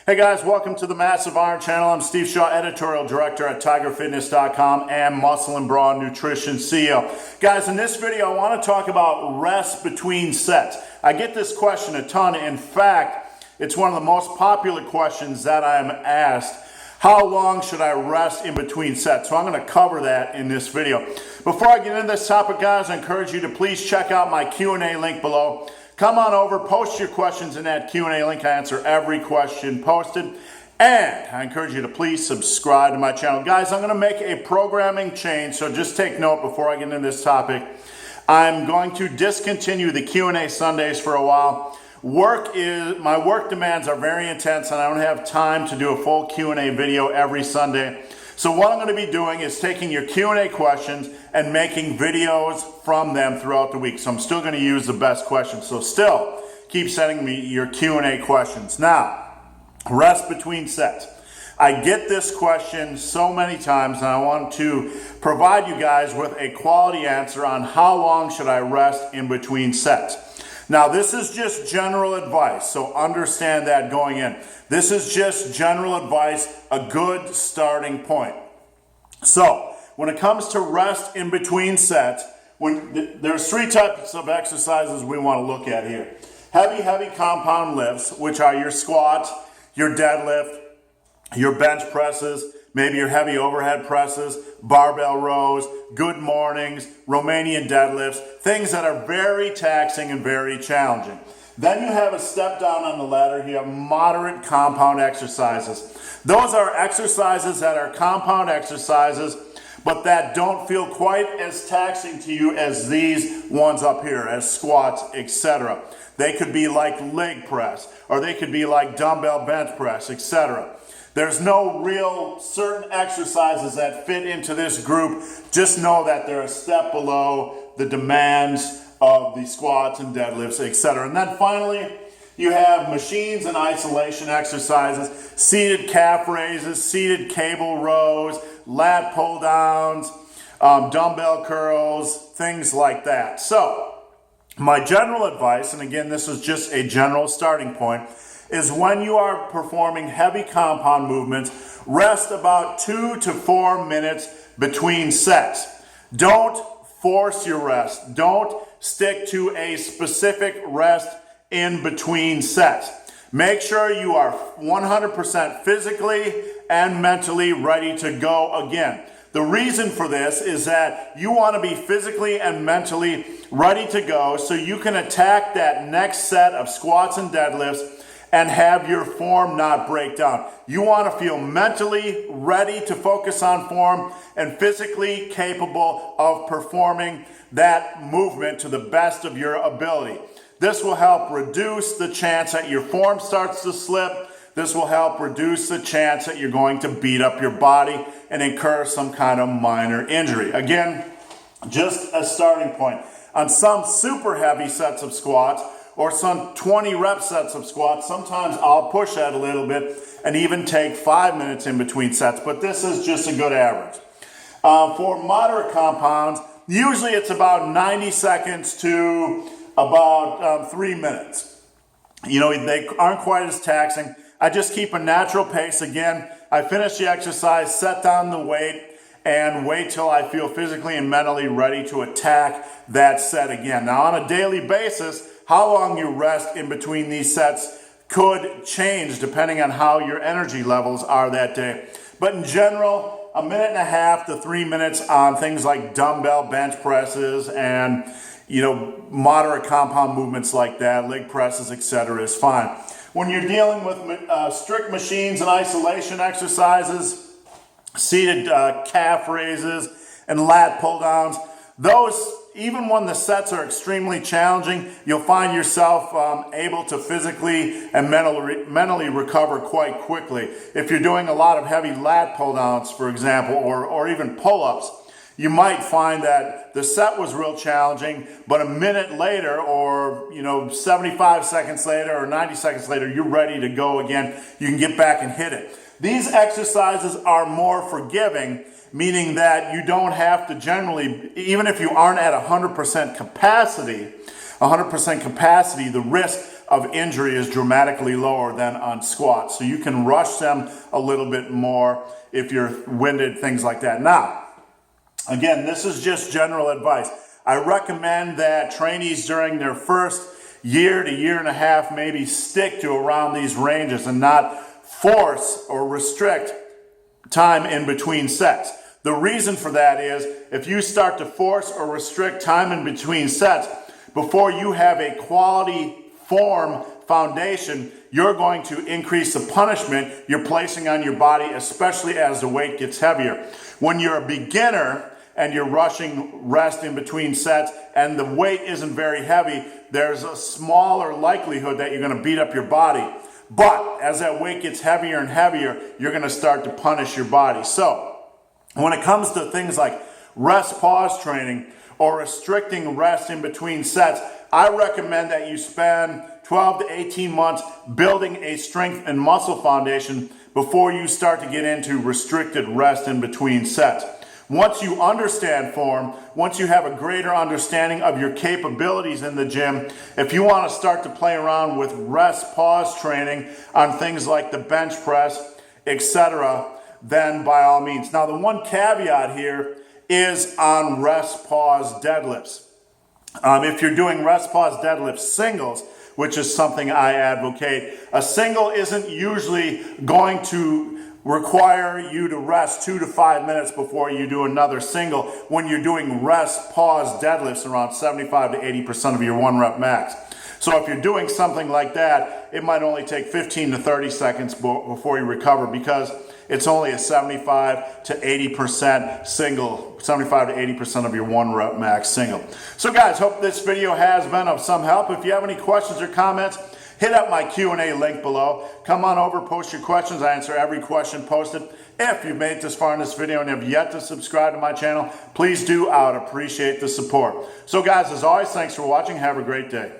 Hey guys, welcome to the Massive Iron Channel. I'm Steve Shaw, editorial director at TigerFitness.com and Muscle and Bra Nutrition CEO. Guys, in this video, I want to talk about rest between sets. I get this question a ton. In fact, it's one of the most popular questions that I'm asked. How long should I rest in between sets? So I'm going to cover that in this video. Before I get into this topic, guys, I encourage you to please check out my Q&A link below. Come on over, post your questions in that Q&A link. I answer every question posted. And I encourage you to please subscribe to my channel. Guys, I'm going to make a programming change, so just take note before I get into this topic. I'm going to discontinue the Q&A Sundays for a while. My work demands are very intense, and I don't have time to do a full Q&A video every Sunday. So what I'm going to be doing is taking your Q&A questions and making videos from them throughout the week. So I'm still going to use the best questions. So still, keep sending me your Q&A questions. Now, rest between sets. I get this question so many times, and I want to provide you guys with a quality answer on how long should I rest in between sets. Now, this is just general advice, so understand that going in. This is just general advice, a good starting point. So, when it comes to rest in between sets, there's three types of exercises we want to look at here. Heavy compound lifts, which are your squats, your deadlift, your bench presses, maybe your heavy overhead presses, barbell rows, good mornings, Romanian deadlifts, things that are very taxing and very challenging. Then you have a step down on the ladder. You have moderate compound exercises. Those are exercises that are compound exercises, but that don't feel quite as taxing to you as these ones up here, as squats, etc. They could be like leg press, or they could be like dumbbell bench press, etc. There's no real certain exercises that fit into this group. Just know that they're a step below the demands of the squats and deadlifts, etc. And then finally, you have machines and isolation exercises, seated calf raises, seated cable rows, lat pull downs, dumbbell curls, things like that. So, my general advice, and again, this is just a general starting point, is when you are performing heavy compound movements, rest about 2 to 4 minutes between sets. Don't force your rest. Don't stick to a specific rest in between sets. Make sure you are 100% physically and mentally ready to go again. The reason for this is that you want to be physically and mentally ready to go so you can attack that next set of squats and deadlifts and have your form not break down. You want to feel mentally ready to focus on form and physically capable of performing that movement to the best of your ability. This will help reduce the chance that your form starts to slip. This will help reduce the chance that you're going to beat up your body and incur some kind of minor injury. Again, just a starting point. On some super heavy sets of squats, or some 20 rep sets of squats, sometimes I'll push that a little bit and even take 5 minutes in between sets, but this is just a good average. For moderate compounds, usually it's about 90 seconds to about 3 minutes. You know, they aren't quite as taxing. I just keep a natural pace. Again, I finish the exercise, set down the weight, and wait till I feel physically and mentally ready to attack that set again. Now, on a daily basis, how long you rest in between these sets could change depending on how your energy levels are that day. But in general, 1.5 to 3 minutes on things like dumbbell bench presses and, moderate compound movements like that, leg presses, etc. is fine. When you're dealing with strict machines and isolation exercises, seated calf raises, and lat pull downs, those, even when the sets are extremely challenging, you'll find yourself able to physically and mentally recover quite quickly. If you're doing a lot of heavy lat pull downs, for example, or even pull-ups, you might find that the set was real challenging, but a minute later, or 75 seconds later, or 90 seconds later, you're ready to go again. You can get back and hit it. These exercises are more forgiving, meaning that you don't have to generally, even if you aren't at 100% capacity, the risk of injury is dramatically lower than on squats. So you can rush them a little bit more if you're winded, things like that. Now, again, this is just general advice. I recommend that trainees during their first year to year and a half maybe stick to around these ranges and not force or restrict time in between sets. The reason for that is if you start to force or restrict time in between sets before you have a quality form foundation, you're going to increase the punishment you're placing on your body, especially as the weight gets heavier. When you're a beginner and you're rushing rest in between sets and the weight isn't very heavy, there's a smaller likelihood that you're going to beat up your body. But as that weight gets heavier and heavier, you're going to start to punish your body. So when it comes to things like rest pause training or restricting rest in between sets, I recommend that you spend 12 to 18 months building a strength and muscle foundation before you start to get into restricted rest in between sets. Once you understand form, once you have a greater understanding of your capabilities in the gym, if you want to start to play around with rest pause training on things like the bench press, etc., then by all means. Now, the one caveat here is on rest pause deadlifts. If you're doing rest pause deadlift singles, which is something I advocate, a single isn't usually going to require you to rest 2 to 5 minutes before you do another single when you're doing rest pause deadlifts around 75 to 80% of your 1 rep max. So if you're doing something like that, it might only take 15 to 30 seconds before you recover because it's only a 75 to 80% single, 75 to 80% of your 1 rep max single. So guys, hope this video has been of some help. If you have any questions or comments, hit up my Q&A link below. Come on over, post your questions. I answer every question posted. If you've made it this far in this video and have yet to subscribe to my channel, please do. I would appreciate the support. So guys, as always, thanks for watching. Have a great day.